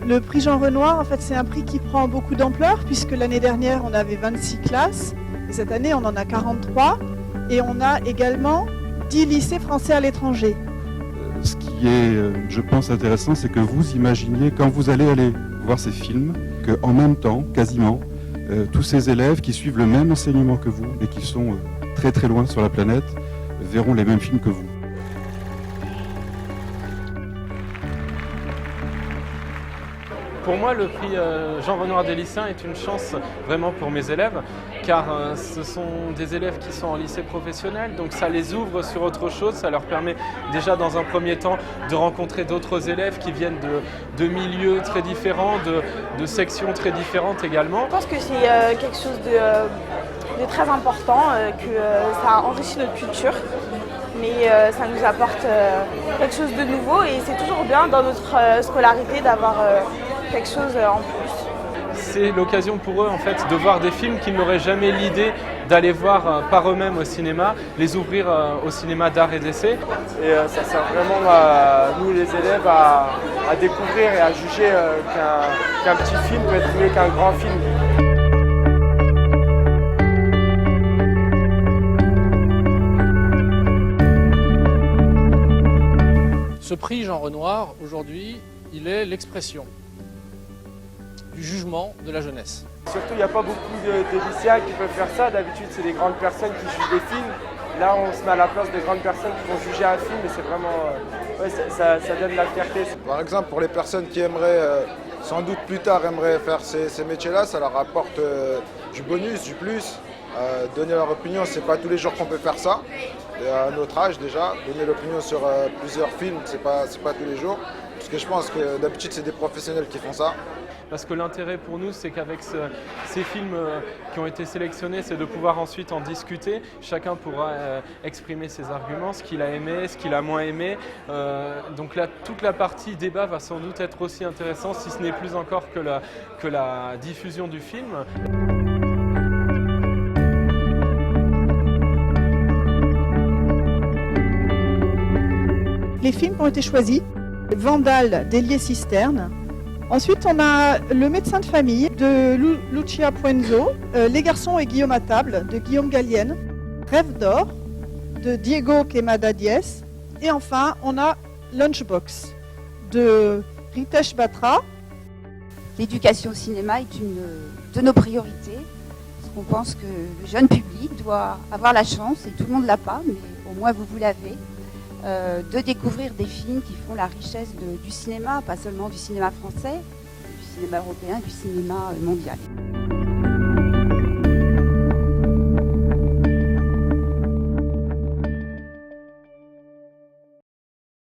Le prix Jean Renoir, en fait, c'est un prix qui prend beaucoup d'ampleur puisque l'année dernière, on avait 26 classes et cette année, on en a 43 et on a également 10 lycées français à l'étranger. Ce qui est, je pense, intéressant, c'est que vous imaginiez, quand vous allez voir ces films, qu'en même temps, quasiment, tous ces élèves qui suivent le même enseignement que vous et qui sont très très loin sur la planète verront les mêmes films que vous. Pour moi, le prix Jean Renoir des lycéens est une chance vraiment pour mes élèves, car ce sont des élèves qui sont en lycée professionnel, donc ça les ouvre sur autre chose, ça leur permet déjà dans un premier temps de rencontrer d'autres élèves qui viennent de milieux très différents, de sections très différentes également. Je pense que c'est quelque chose de très important, que ça enrichit notre culture. Mais ça nous apporte quelque chose de nouveau et c'est toujours bien dans notre scolarité d'avoir quelque chose en plus. C'est l'occasion pour eux en fait de voir des films qu'ils n'auraient jamais l'idée d'aller voir par eux-mêmes au cinéma, les ouvrir au cinéma d'art et d'essai. Et ça sert vraiment nous les élèves à découvrir et à juger qu'un petit film peut être mieux qu'un grand film. Ce prix Jean Renoir, aujourd'hui, il est l'expression du jugement de la jeunesse. Surtout, il n'y a pas beaucoup de lycéens qui peuvent faire ça. D'habitude, c'est des grandes personnes qui jugent des films. Là, on se met à la place des grandes personnes qui vont juger un film et c'est vraiment... ça donne de la fierté. Par exemple, pour les personnes qui aimeraient, sans doute plus tard, aimeraient faire ces métiers-là, ça leur apporte du bonus, du plus. Donner leur opinion, c'est pas tous les jours qu'on peut faire ça. Et à notre âge déjà, donner l'opinion sur plusieurs films, c'est pas tous les jours. Parce que je pense que d'habitude c'est des professionnels qui font ça. Parce que l'intérêt pour nous, c'est qu'avec ces films qui ont été sélectionnés, c'est de pouvoir ensuite en discuter. Chacun pourra exprimer ses arguments, ce qu'il a aimé, ce qu'il a moins aimé. Donc là, toute la partie débat va sans doute être aussi intéressante, si ce n'est plus encore que la diffusion du film. Les films qui ont été choisis, Vandale d'Hélier-Cisterne. Ensuite, on a Le médecin de famille de Lucia Puenzo, Les garçons et Guillaume à table de Guillaume Gallienne, Rêve d'or de Diego Quemada Diez. Et enfin, on a Lunchbox de Ritesh Batra. L'éducation au cinéma est une de nos priorités, parce qu'on pense que le jeune public doit avoir la chance, et tout le monde ne l'a pas, mais au moins vous l'avez, de découvrir des films qui font la richesse du cinéma, pas seulement du cinéma français, du cinéma européen, du cinéma mondial.